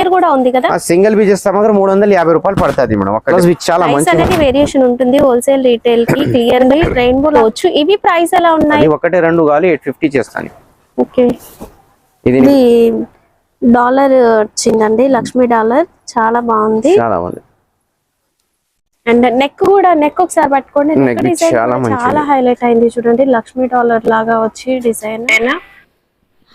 Courier కూడా ఉంది కదా? సింగిల్ పీస్ చేస్తే మాత్రం 350 రూపాయలు పడుతుంది మేడం. ఒక్క చాలా మంచి అనేది వేరియేషన్ ఉంటుంది. హోల్సేల్ రీటైల్ కి క్లియర్ రెయిన్బో వచ్చు. ఇవి ప్రైస్ ఎలా ఉన్నాయి? ఒకటే రెండు కావాలి 850 చేస్తాను. ఓకే, ఇది డాలర్ వచ్చిందండి, లక్ష్మీ డాలర్. చాలా బాగుంది, చాలా బాగుంది. అండ్ నెక్ కూడా, నెక్ ఒకసారి పట్టుకోండి. చాలా హైలైట్ అయింది చూడండి, లక్ష్మీ డాలర్ లాగా వచ్చి design.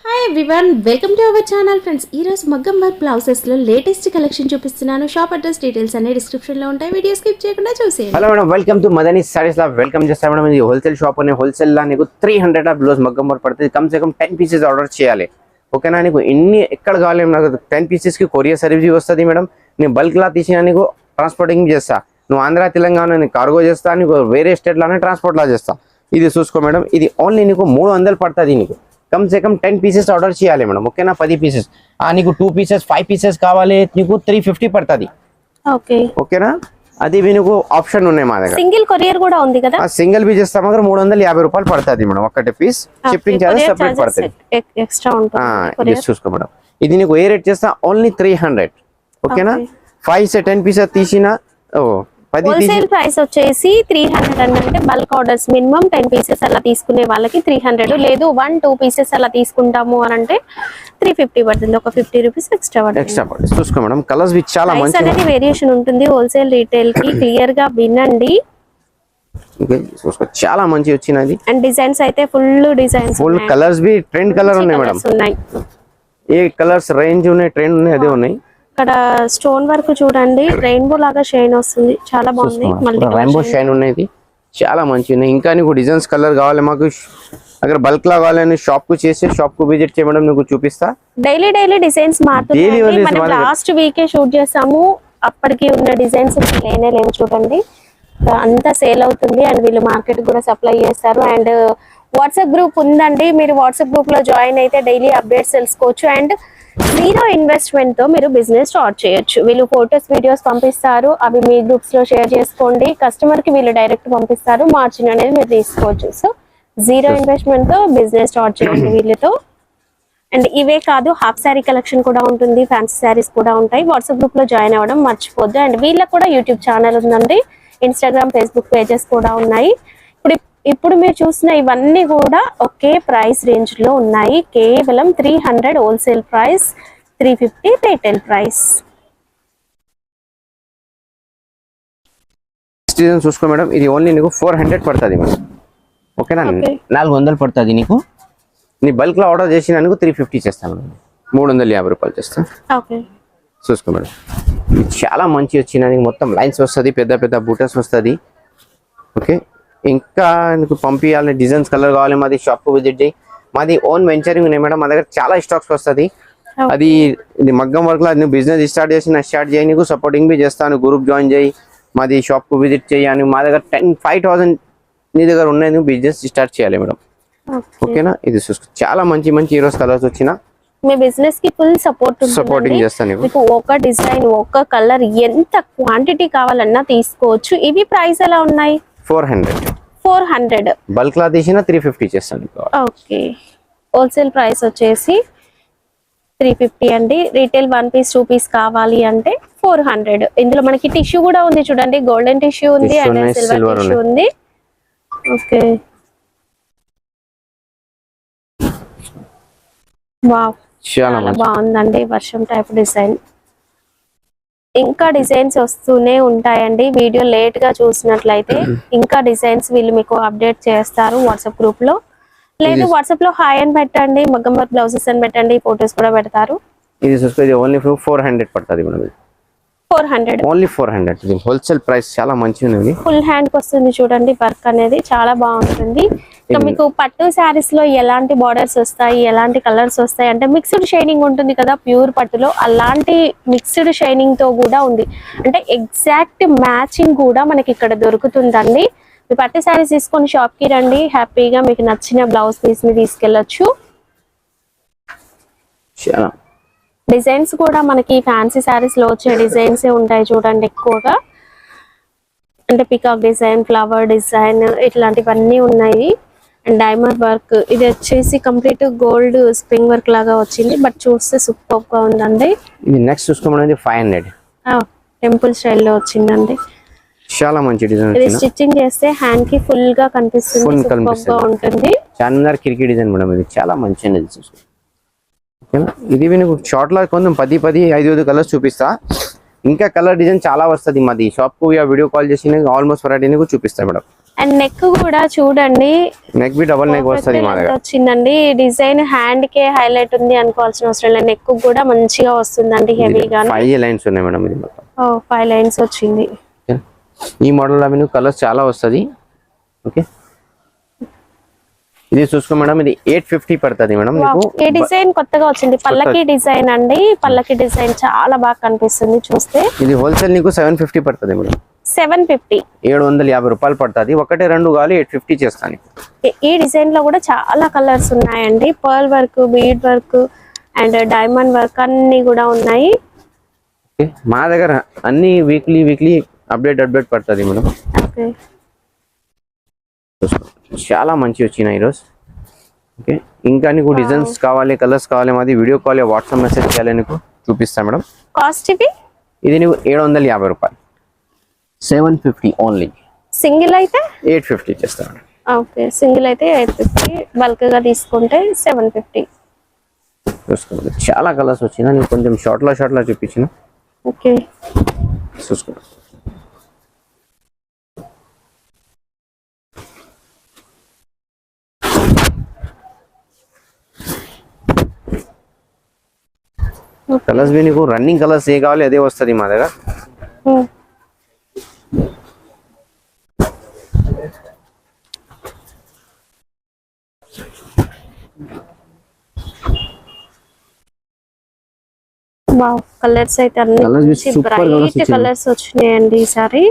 Hi everyone, welcome to our channel friends. ఈ రోజు మగ్గం వర్క్ బ్లౌజెస్ లో లేటెస్ట్ కలెక్షన్ చూపిస్తున్నాను. షాప్ అడ్రస్ డీటెయిల్స్ అన్ని డిస్క్రిప్షన్ లో ఉంటాయి. వీడియో స్కిప్ చేయకుండా చూసేయండి. Hello madam, welcome to Madani saris law welcome చేస్తాను మేడం. ఇది హోల్సేల్ షాప్ అనే హోల్సేల్ లా నీకు 300 బ్లౌజ్ మగ్గం వర్క్ పడుతుంది. Come say come 10 pieces order చేయాలి. ఓకేనా? నీకు ఎన్ని ఎక్కడ కావాలి నాకు 10 పీసెస్ కి కొరియర్ సర్వీస్ వస్తుంది మేడం. నేను బల్క్ లా తీసినా నీకు ట్రాన్స్పోర్టింగ్ చేస్తా. నువ్వు ఆంధ్ర తెలంగాణ నేను కార్గో చేస్తా, నీకు వేరే స్టేట్ లానే ట్రాన్స్పోర్ట్ లా చేస్తా. ఇది చూసుకో మేడం, ఇది ఓన్లీ నీకు 300 పడుతుంది. నీకు come say come 10 pieces order చేయాలి మేడం. ఓకేనా? 10 పీసెస్. నీకు 2 పీసెస్ 5 పీసెస్ కావాలి, నీకు 350 పడుతుంది. ఓకేనా? అది నీకు ఆప్షన్ ఉన్నాయి మా దగ్గర. సింగిల్ కొరియర్ కూడా ఉంది కదా? సింగిల్ పీస్ చేస్తే మాత్రం 350 రూపాయలు పడుతుంది మేడం. ఒకటి పీస్ షిప్పింగ్ చార్జెస్ సెపరేట్ పడుతుంది, ఎక్స్ట్రా ఉంటుంది. ఇది చూసుకో మేడం. ఇది నీకు ఏ రేట్ చేస్తా ఓన్లీ 300. ఓకేనా? 5 से 10 పీసెస్ తీసినా హోల్సేల్ ప్రైస్ వచ్చేసి 300 అంటే బల్క్ ఆర్డర్స్ మినిమం 10 పీసెస్ అలా తీసుకునే వాళ్ళకి 300. లేదు 1-2 పీసెస్ అలా తీసుకుంటాము అని అంటే 350 పడుతుంది. ఒక 50 రూపీస్ ఎక్స్ట్రా పడుతుంది. చూసుకో మేడం, కలర్స్ వి చాలా మంచి అనేది వేరియేషన్ ఉంటుంది. హోల్సేల్ రీటైల్ కి క్లియర్ గా వినండి. చూసుకో, చాలా మంచి వచ్చినది. అండ్ డిజైన్స్ అయితే ఫుల్ డిజైన్స్, ఫుల్ కలర్స్ వి ట్రెండ్ కలర్ ఉన్నాయి మేడం. ఏ కలర్స్ రేంజ్ ఉన్నాయి, ట్రెండ్ ఉన్నాయి, అదే ఉన్నాయి. ఇక్కడ స్టోన్ వర్క్ చూడండి, రెయిన్బో లాగా షైన్ వస్తుంది, చాలా బాగుంది. రెయిన్బో షైన్ ఉన్నది, చాలా మంచి ఉన్నాయి. ఇంకా నీకు డిజైన్స్ కలర్ కావాలి మాకు, అगर బల్క్ లా కావాలని షాప్ కు చేసి షాప్ కు విజిట్ చేయడం నీకు చూపిస్తా. డైలీ డిజైన్స్ మారుతున్నాయి. మనం లాస్ట్ వీకే షూట్ చేసాము, అప్పటికి ఉన్న డిజైన్స్ లేవు చూడండి. అంతా సేల్ అవుతుంది అండ్ వీళ్ళు మార్కెట్ కూడా సప్లై చేస్తారు. అండ్ వాట్సాప్ గ్రూప్ ఉందండి, మీరు వాట్సాప్ గ్రూప్ లో జాయిన్ అయితే డైలీ అప్డేట్స్ తెలుసుకోవచ్చు. అండ్ 0 ఇన్వెస్ట్మెంట్ తో మీరు బిజినెస్ స్టార్ట్ చేయొచ్చు. వీళ్ళు ఫోటోస్ వీడియోస్ పంపిస్తారు, అవి మీ గ్రూప్స్ లో షేర్ చేసుకోండి. కస్టమర్ కి వీళ్ళు డైరెక్ట్ పంపిస్తారు, మార్జిన్ అనేది మీరు తీసుకోవచ్చు. సో 0 ఇన్వెస్ట్మెంట్ తో బిజినెస్ స్టార్ట్ చేయండి వీళ్ళతో. అండ్ ఇవే కాదు, హాఫ్ శారీ కలెక్షన్ కూడా ఉంటుంది, ఫ్యాన్సీ శారీస్ కూడా ఉంటాయి. వాట్సాప్ గ్రూప్ లో జాయిన్ అవ్వడం మర్చిపోద్దు. అండ్ వీళ్ళకి కూడా యూట్యూబ్ ఛానల్ ఉందండి, ఇన్స్టాగ్రామ్, ఫేస్బుక్ పేజెస్ కూడా ఉన్నాయి. ఇప్పుడు మీరు చూసిన ఇవన్నీ కూడా ఒకే ప్రైస్ రేంజ్ లో ఉన్నాయి. కేవలం 300 హోల్సేల్ ప్రైస్, 350 రీటైల్ ప్రైస్. చూసుకో మేడం, ఇది ఓన్లీ నీకు 400 పడుతుంది మేడం. ఓకేనా? 400 పడుతుంది నీకు. నీ బల్క్ లో ఆర్డర్ చేసిన నీకు 350 చేస్తాను, 350 రూపాయలు చేస్తాను. చూసుకో మేడం, చాలా మంచి వచ్చినది. మొత్తం లైన్స్ వస్తుంది, పెద్ద పెద్ద బూటస్ వస్తుంది. ఓకే, ఇంకా నీకు పంపించాలి, డిజైన్స్ కలర్ కావాలి, మాది షాప్ కు విజిట్ చేయి. మాది ఓన్ వెంచరింగ్ ఉన్నాయి మేడం, మా దగ్గర చాలా స్టాక్స్ వస్తుంది. అది ఇది మగ్గం వర్క్ లో నువ్వు బిజినెస్ స్టార్ట్ చేయి, నీకు సపోర్టింగ్ బి చేస్తాను. గ్రూప్ జాయిన్ చేయి, మాది షాప్ కు విజిట్ చేయి. అని మా దగ్గర 5,000 నీ దగ్గర ఉన్నాయి, నువ్వు బిజినెస్ స్టార్ట్ చేయాలి మేడం. ఓకేనా? ఇది చూసుకో, చాలా మంచి మంచి హీరోస్ కలర్స్ వచ్చిన మీ బిజినెస్ కి ఫుల్ సపోర్టింగ్ చేస్తాను. మీకు ఒక డిజైన్, ఒక కలర్, ఎంత క్వాంటిటీ కావాలన్నా తీసుకోవచ్చు. ఇవి ప్రైస్ ఎలా ఉన్నాయి? 400. బల్క్ లా తీసిన 350 చేస్తాను. ఓకే, హోల్సేల్ ప్రైస్ వచ్చేసి 350 అండి. రీటైల్ 1 పీస్ 2 పీస్ కావాలి అంటే 400. ఇందులో మనకి టిష్యూ కూడా ఉంది చూడండి, గోల్డెన్ టిష్యూ ఉంది అండ్ సిల్వర్ టిష్యూ ఉంది. ఓకే, వావ్, చాలా బాగుందండి. వర్షం టైప్ డిజైన్. ఇంకా డిజైన్స్ వస్తూనే ఉంటాయండి. వీడియో లేట్ గా చూసినట్లయితే ఇంకా డిజైన్స్ వీళ్ళు మీకు అప్డేట్ చేస్తారు వాట్సాప్ గ్రూప్ లో. లేదు వాట్సాప్ లో హాయ్ అని పెట్టండి, మగ్గం వర్క్ బ్లౌజెస్ అని పెట్టండి, ఫోటోస్ కూడా పెడతారు. ఇది చూసుకో, ఇది ఓన్లీ 400 పడుతుంది మేడం. 400 ఓన్లీ 400. ఇది హోల్సేల్ ప్రైస్, చాలా మంచిగా ఉంది. ఫుల్ హ్యాండ్ కి వస్తుంది చూడండి, వర్క్ అనేది చాలా బాగుంటుంది. ఇంకా మీకు పట్టు శారీస్ లో ఎలాంటి బార్డర్స్ వస్తాయి, ఎలాంటి కలర్స్ వస్తాయి అంటే మిక్స్డ్ షైనింగ్ ఉంటుంది కదా ప్యూర్ పట్టులో, అలాంటి మిక్స్డ్ షైనింగ్ తో కూడా ఉంది. అంటే ఎగ్జాక్ట్ మ్యాచింగ్ కూడా మనకి ఇక్కడ దొరుకుతుందండి. మీ పట్టు శారీస్ తీసుకొని షాప్ కి రండి, హ్యాపీగా మీకు నచ్చిన బ్లౌజ్ పీస్ ని తీసుకెళ్లొచ్చు. డిజైన్స్ కూడా మనకి ఫ్యాన్సీ శారీస్ లో వచ్చే డిజైన్స్ ఉంటాయి చూడండి ఎక్కువగా. అంటే పికాక్ డిజైన్, ఫ్లవర్ డిజైన్, ఇట్లాంటివన్నీ ఉన్నాయి. అండ్ డైమండ్ వర్క్, ఇది వచ్చేసి కంప్లీట్ గోల్డ్ స్ప్రింగ్ వర్క్ లాగా వచ్చింది, బట్ చూస్తే సూపర్ గా ఉందండి. ఇది నెక్స్ట్ చూసుకోమనేది 500 టెంపుల్ స్టైల్లో వచ్చిందండి. చాలా మంచి డిజైన్ ఇది వచ్చింది. స్టిచ్చింగ్ చేస్తే హ్యాండ్ కి ఫుల్ గా కనిపిస్తుంది, Full సూపర్ గా కనిపిస్తుంది. ఉంటుంది. చార్మినార్ కిరికి డిజైన్ మేడం, ఇది చాలా మంచిగా చూసుకో. ఓకేనా, ఇది నీకు షార్ట్ లో కొంచెం 10-5 కలర్స్ చూపిస్తా. ఇంకా కలర్ డిజైన్ చాలా వస్తుంది. మాది షాప్ కు వీడియో కాల్ చేసి ఆల్మోస్ట్ వెరైటీ నీకు చూపిస్తా మేడం. అండ్ నెక్ కూడా చూడండి, నెక్ బి డబల్ నెక్ వస్తుంది మా దగ్గర. వచ్చిందండి డిజైన్, హ్యాండ్ కే హైలైట్ ఉంది అనుకోవాల్సిన అవసరం లేదు, నెక్ కూడా మంచిగా వస్తుందండి, హెవీగా 5 లైన్స్ ఉన్నాయి మేడం. ఇది మొత్తం 5 లైన్స్ వచ్చింది. ఈ మోడల్ లో మీకు కలర్స్ చాలా వస్తుంది. ఓకే, ఇది చూసుకో మేడం, ఇది 850 పడుతుంది మేడం మీకు. ఈ డిజైన్ కొత్తగా వచ్చింది, పల్లకి డిజైన్ అండి. పల్లకి డిజైన్ చాలా బాగా కనిపిస్తుంది చూస్తే. ఇది హోల్సేల్ నీకు 750 పడుతుంది మేడం. 750, 750 రూపాయలు పడుతుంది. 1-2 కావాలి 850 చేస్తాను. ఈ డిజైన్ లో కూడా చాలా కలర్స్ ఉన్నాయండి. Pearl work, bead work and diamond work అన్ని కూడా ఉన్నాయి. మా దగ్గర అన్ని వీక్లీ అప్డేట్ పడుతుంది మేడం. ఓకే, చాలా మంచి వచ్చినాయి ఈరోజు. ఓకే, ఇంకా నీకు డిజైన్స్ కావాలి, కలర్స్ కావాలి, మాది వీడియో కాల్ వాట్సాప్ మెసేజ్ చేయాలి, నీకు చూపిస్తా మేడం. కాస్ట్ ఇది నీకు 750 రూపాయలు. 750 ఓన్లీ. సింగిల్ అయితే 850 చేస్తా మేడం. ఓకే, సింగిల్ అయితే 850, బల్క్ గా తీసుకుంటే 750. చూసుకోండి, చాలా కలర్స్ వచ్చినా నీకు కొంచెం షార్ట్ లో చూపించిన. ఓకే, చూసుకోండి. కలర్స్ బి నీకు రన్నింగ్ కలర్స్ ఏ కావాలి అదే వస్తుంది మా దగ్గర. వావ్, కలర్స్ అయితే అన్ని Colours మంచి super colours బ్రైట్ వచ్చినాయి. కలర్స్ వచ్చినాయండి ఈసారి.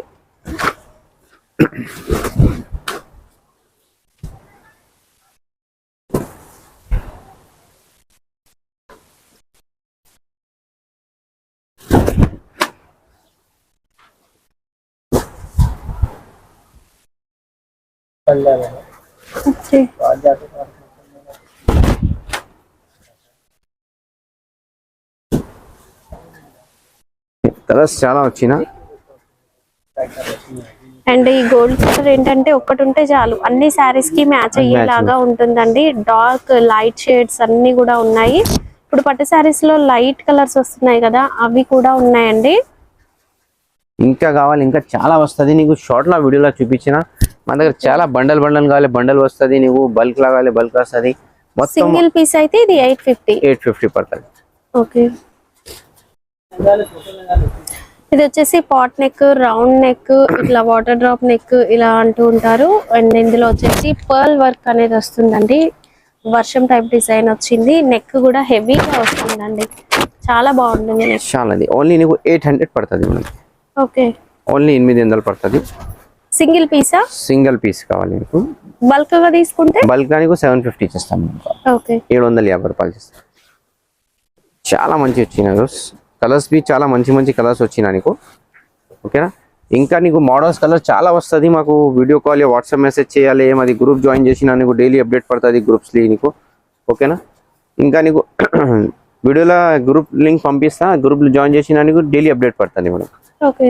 ఓకే, కలర్స్ చాలా వచ్చినా. అండ్ ఈ గోల్డ్ కలర్ ఏంటంటే ఒక్కటి ఉంటే చాలు, అన్ని శారీస్ కి మ్యాచ్ అయ్యేలాగా ఉంటుందండి. డార్క్ లైట్ షేడ్స్ అన్ని కూడా ఉన్నాయి. ఇప్పుడు పట్టు శారీస్ లో లైట్ కలర్స్ వస్తున్నాయి కదా, అవి కూడా ఉన్నాయండి. ఇంకా కావాలి, ఇంకా చాలా వస్తుంది. నీకు షార్ట్ లో వీడియోలో చూపించిన మన దగ్గర చాలా బండల్ కావాలి, బండల్ వస్తుంది. నీకు బల్క్ లా కావాలి, బల్క్ వస్తుంది. మొత్తం సింగిల్ పీస్ అయితే ఇది 850 పడుతుంది. ఓకే, ఇది వచ్చేసి పాట్ నెక్, రౌండ్ నెక్, ఇట్లా వాటర్ డ్రాప్ నెక్ ఇలా అంటూ ఉంటారు. అండ్ ఇందులో వచ్చేసి పర్ల్ వర్క్ అనేది వస్తుందండి, వర్షం టైప్ డిజైన్ వచ్చింది. నెక్ కూడా హెవీగా వస్తుందండి, చాలా బాగుంటుంది నెక్. చాలా ఓన్లీ నీకు 800 పడుతుంది మేడం. ఓకే, ఓన్లీ 800 పడుతుంది. Single Pisa? సింగిల్ పీస్ కావాలి నీకు. బల్క్ గా తీసుకుంటే బల్క్ గా నీకు 750 చేస్తాను. ఓకే, 750 రూపాయలు చేస్తాను. చాలా మంచి వచ్చినాయి కలర్స్ బి, చాలా మంచి కలర్స్ వచ్చినా నీకు. ఓకేనా, ఇంకా నీకు మోడల్స్ కలర్ చాలా వస్తుంది. మాకు వీడియో కాల్ వాట్సాప్ మెసేజ్ చేయాలి, మాది గ్రూప్ జాయిన్ చేసినా నీకు డైలీ అప్డేట్ పడుతుంది గ్రూప్స్లో నీకు. ఓకేనా, ఇంకా నీకు వీడియోలో గ్రూప్ లింక్ పంపిస్తా, గ్రూప్లో జాయిన్ చేసినా నీకు డైలీ అప్డేట్ పడుతుంది మేడం. ఓకే,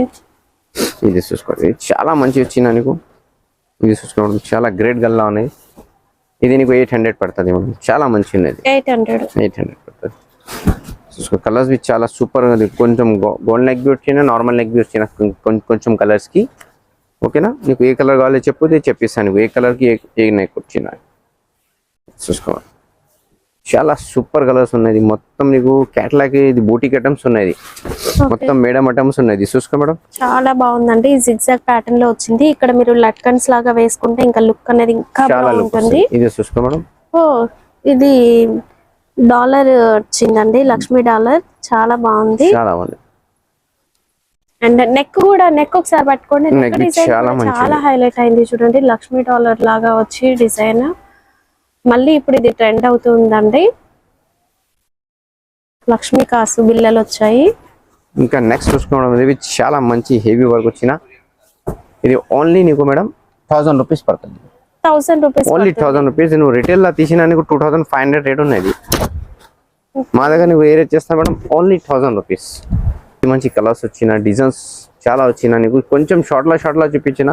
ఇది చూసుకోండి, చాలా మంచి వచ్చినా నీకు. ఇది చూసుకోండి, చాలా గ్రేట్ గల్లా ఉన్నాయి. ఇది నీకు 800 పడుతుంది మేడం. చాలా మంచి ఉన్నది, 800 పడుతుంది. చూసుకో, కలర్స్ బి చాలా సూపర్ ఉంది. కొంచెం గోల్డ్ నెక్ బి వచ్చినా, నార్మల్ నెక్ బి వచ్చినా కొంచెం కలర్స్ కి. ఓకేనా, నీకు ఏ కలర్ కావాలో చెప్పు, చెప్పిస్తాను నీకు ఏ కలర్ కి ఏ నెక్ వచ్చినా. చూసుకో, చాలా సూపర్ కలర్స్ ఉన్నాయి. మొత్తం నీకు క్యాటలాగ్, ఇది బూటిక్ ఐటమ్స్ ఉన్నాయి, మొత్తం మేడం ఐటమ్స్ ఉన్నాయి. చూసుకో మేడం, చాలా బాగుందండి. జిగ్జాగ్ ప్యాటర్న్ లో వచ్చింది. ఇక్కడ మీరు లట్కన్స్ లాగా వేసుకుంటే ఇంకా లుక్ అనేది ఇంకా చాలా లుక్ బాగుంటుంది. ఇది చూసుకో మేడం. ఓ, ఇది డాలర్ వచ్చిందండి, లక్ష్మీ డాలర్, చాలా బాగుంది. చాలా బాగుంది. అండ్ నెక్ కూడా, నెక్ ఒకసారి పట్టుకోండి, Neck నెక్ డిజైన్ చాలా కూడా మంచిది. చాలా హైలైట్ అయింది చూడండి, లక్ష్మీ డాలర్ లాగా వచ్చి డిజైన్. మళ్ళీ ఇప్పుడు ఇది ట్రెండ్ అవుతుందండి, లక్ష్మీ కాసు బిల్లలు వచ్చాయి. ఇంకా నెక్స్ట్ చూసుకోవడం, ఇది చాలా మంచి హెవీ వర్క్ వచ్చిన. ఇది ఓన్లీ నీకు మేడం 1000 రూపీస్ పడుతుంది. 1000 రూపీస్ ఓన్లీ 1000 రూపీస్. నువ్వు రిటైల్ లా తీసినా నీకు 2500 రేట్ ఉన్నది. మా దగ్గర నువ్వు ఏ రేట్ చేస్తా మేడం? Only 1000 rupees. మంచి కలర్స్ వచ్చిన, డిజైన్స్ చాలా వచ్చిన, నీకు కొంచెం షార్ట్ లా చూపించిన,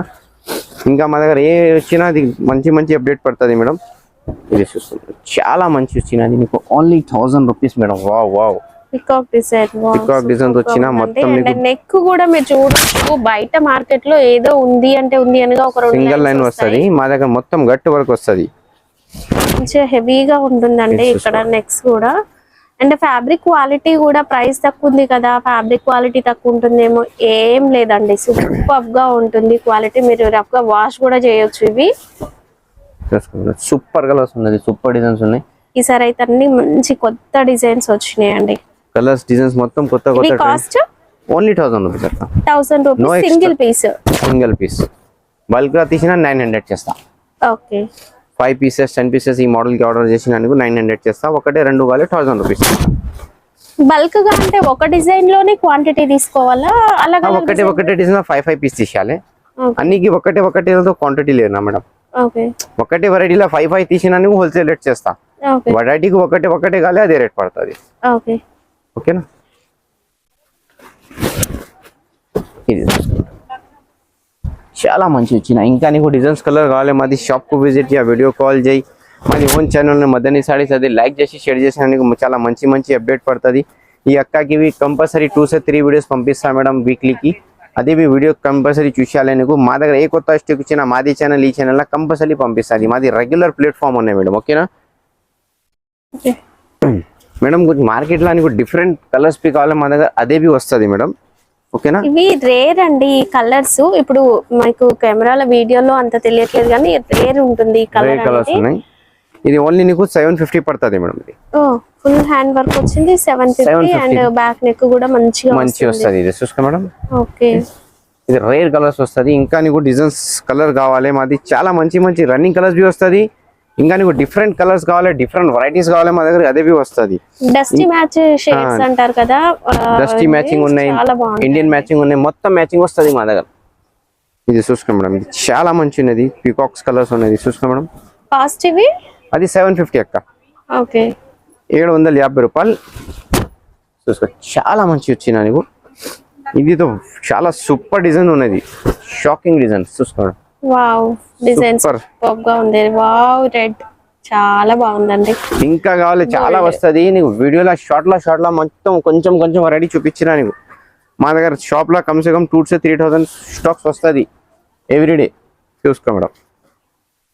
ఇంకా మా దగ్గర ఏ వచ్చినా అది మంచి అప్డేట్ పడుతుంది మేడం. ఇది చూస్తుంది చాలా మంచి వచ్చినది నీకు only 1000 rupees madam. Wow peacock design వచ్చిన మొత్తం నెక్ కూడా మీరు చూడొచ్చు. బయట మార్కెట్ లో ఏదో ఉంది అనగా ఒక సింగిల్ లైన్ వస్తది, మా దగ్గర మొత్తం గట్టు వరకు వస్తది. మంచిగా హెవీగా ఉంటుందండి ఇక్కడ నెక్స్ కూడా. అండ్ ఫ్యాబ్రిక్ క్వాలిటీ కూడా ప్రైస్ తక్కువ ఉంది కదా, ఫ్యాబ్రిక్ క్వాలిటీ తక్కువ ఉంటుందేమో, ఏం లేదండి. సూపర్ గా ఉంటుంది క్వాలిటీ. మీరు రఫ్ గా వాష్ కూడా చేయొచ్చు. ఇవి సూపర్ కలర్స్ ఉన్నది, సూపర్ డిజైన్స్ ఉన్నాయి. ఈసారి అయితే అన్ని మంచి కొత్త డిజైన్స్ వచ్చినాయండి. కలర్స్ డిజైన్స్ మొత్తం కొత్త కాస్ట్ ఓన్లీ 1000 రూపీస్ అక్క. 1000 రూపీస్ సింగిల్ పీస్. బల్క్ గా తీసినా 900 చేస్తా. ఓకే 5 పీసెస్ 10 పీసెస్ ఈ మోడల్ కి ఆర్డర్ చేసిన 900 చేస్తా. ఒకటే 2 కావాలి 1000 రూపీస్. బల్క్ గా అంటే ఒక డిజైన్ లోనే క్వాంటిటీ తీసుకోవాలా? అలాగే ఒకటే డిజైన్ 5 పీస్ తీసేయాలి. అన్నికి ఒకటే క్వాంటిటీ లేదు మేడం. ఒకటే వెరైటీలో 5 తీసినా హోల్సేల్ రేట్ చేస్తా. వెరైటీకి ఒకటే కావాలి, అదే రేట్ పడుతుంది. ఓకేనా? ఇది చాలా మంచి వచ్చిన. ఇంకా నీకు డిజైన్స్ కలర్ కావాలి, మాది షాప్ కు విజిట్ చేయ, వీడియో కాల్ చేయి. మాది ఓన్ ఛానల్ మదనీ సారీస్, అది లైక్ చేసి షేర్ చేసిన నీకు చాలా మంచి అప్డేట్ పడుతుంది. ఈ అక్కకి కంపల్సరీ 2 से 3 వీడియోస్ పంపిస్తా మేడం వీక్లీకి. అదే వీడియో కంపల్సరీ చూసేయాలి నీకు. మా దగ్గర ఏ కొత్త స్టాక్ ఇచ్చినా మాది ఛానల్ ఈ ఛానల్ కంపల్సరీ పంపిస్తుంది. మాది రెగ్యులర్ ప్లాట్ఫామ్ ఉన్నాయి మేడం. ఓకేనా మేడం? కొంచెం మార్కెట్ లో నీకు డిఫరెంట్ కలర్స్ పి కావాలి, మా దగ్గర అదే వస్తుంది మేడం. ఓకేనా? ఇవి రేర్ అండి ఈ కలర్స్. ఇప్పుడు మీకు కెమెరాల వీడియోలో అంత తెలియట్లేదు కానీ రేర్ ఉంటుంది ఈ కలర్స్ ఉన్నాయి. ఇది ఓన్లీ నీకు 750 పడుతుంది మేడం. ఇది ఫుల్ హ్యాండ్ వర్క్ వచ్చింది 750 అండ్ బ్యాక్ నెక్ కూడా మంచిగా వస్తుంది. ఇది చూసుకో మేడం. ఓకే ఇది రేర్ కలర్స్ వస్తుంది. ఇంకా నీకు డిజైన్స్ కలర్ కావాలి, మాది చాలా మంచి రన్నింగ్ కలర్స్ బి వస్తుంది. ఇంకా నీకు డిఫరెంట్ కలర్స్ కావాలి, డిఫరెంట్ వెరైటీస్ కావాలి, మా దగ్గర అదే వస్తుంది. డస్టీ మ్యాచ్ షేడ్స్ అంటారు కదా, డస్టీ మ్యాచింగ్ ఉన్నాయి, ఇండియన్ మ్యాచింగ్ ఉన్నాయి, మొత్తం మ్యాచింగ్ వస్తుంది మా దగ్గర. ఇది చూసుకో మేడం. ఇది చాలా మంచి ఉన్నది, పీకాక్స్ కలర్స్ ఉన్నది. చూసుకో మేడం. కాస్ట్ ఇవి అది 750 అక్క. ఓకే 750 రూపాయలు. చూసుకో చాలా మంచి వచ్చిన నీకు. ఇది చాలా సూపర్ డిజైన్ ఉన్నది, షాకింగ్ డిజైన్. చూసుకోండి. వావ్ డిజైన్ సూపర్ గా ఉంది. వావ్ రెడ్ చాలా బాగుందండి. ఇంకా కావాలి చాలా వస్తది నీకు. వీడియోలో షార్ట్ లా మొత్తం కొంచెం రెడీ చూపించినా నీకు. మా దగ్గర షాప్ లో కమ్ సే కమ్ 2 से 3000 స్టాక్స్ వస్తుంది ఎవ్రీడే. చూసుకో మేడం.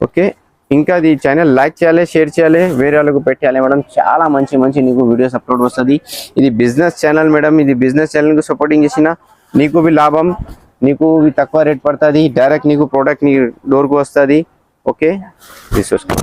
ఓకే ఇంకా ఈ ఛానల్ లైక్ చేయాలి, షేర్ చేయాలి, వేరే వాళ్ళకు పెట్టాలి మేడం. చాలా మంచి నీకు వీడియోస్ అప్లోడ్ వస్తుంది. ఇది బిజినెస్ ఛానల్ మేడం. ఇది బిజినెస్ ఛానల్ కు సపోర్టింగ్ చేసిన నీకు లాభం, నీకు తక్కువ రేట్ పడుతుంది. డైరెక్ట్ నీకు ప్రోడక్ట్ నీ డోర్ కు వస్తుంది. ఓకే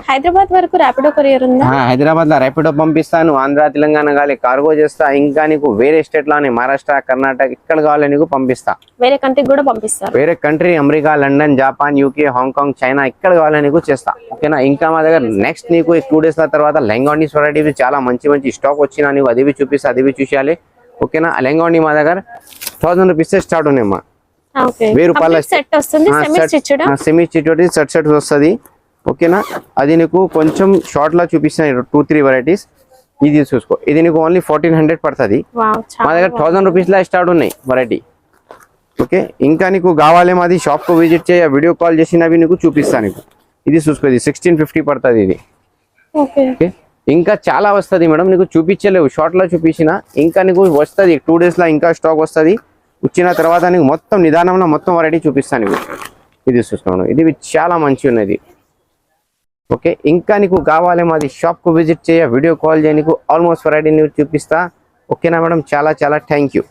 హైదరాబాద్ వరకు ర్యాపిడో కొరియర్ ఉందా? హైదరాబాద్ లో ర్యాపిడో పంపిస్తాను. ఆంధ్ర తెలంగాణ కావాలి కార్గో చేస్తా. ఇంకా నీకు వేరే స్టేట్ లోనే మహారాష్ట్ర కర్ణాటక ఇక్కడ కావాలి నీకు పంపిస్తా. వేరే కంట్రీ కూడా పంపిస్తారు. వేరే country America, London, Japan, UK, Hong Kong, China ఇక్కడ కావాలి నీకు చేస్తా. ఓకేనా? ఇంకా మా దగ్గర నెక్స్ట్ నీకు 2 days తర్వాత లెహంగాని వెరైటీ చాలా మంచి స్టాక్ వచ్చినా నీకు అది చూపిస్తా, అది చూసేయాలి. ఓకేనా? లెహంగాని మా దగ్గర 1000 రూపీస్ స్టార్ట్ ఉన్నాయమ్మా. 1000 రూపాయల సెట్ వస్తుంది, సెమీ స్టిచ్డ్ సెట్ వస్తుంది. ఓకేనా? అది నీకు కొంచెం షార్ట్ లా చూపిస్తాను 2-3 వెరైటీస్. ఇది చూసుకో. ఇది నీకు ఓన్లీ 1400 పడుతుంది. మా దగ్గర 1000 రూపీస్ లా స్టార్ట్ ఉన్నాయి వెరైటీ. ఓకే ఇంకా నీకు కావాలి మాది షాప్ కు విజిట్ చేయ, వీడియో కాల్ చేసినవి నీకు చూపిస్తాను నీకు. ఇది చూసుకో. ఇది 1650 పడుతుంది. ఇది ఓకే ఇంకా చాలా వస్తుంది మేడం. నీకు చూపించలేవు, షార్ట్ లా చూపించిన. ఇంకా నీకు వస్తుంది 2 days లా ఇంకా స్టాక్ వస్తుంది. వచ్చిన తర్వాత నీకు మొత్తం నిదానంలో మొత్తం వెరైటీ చూపిస్తాను నీకు. ఇది చూసుకోండి. ఇది చాలా మంచి ఉన్నది. ఓకే ఇంకా నీకు కావాలి మాది షాప్ కు విజిట్ చేయ, వీడియో కాల్ చేయ, నీకు ఆల్మోస్ట్ వెరైటీ నీకు చూపిస్తా. ఓకేనా మేడం? చాలా థ్యాంక్ యూ.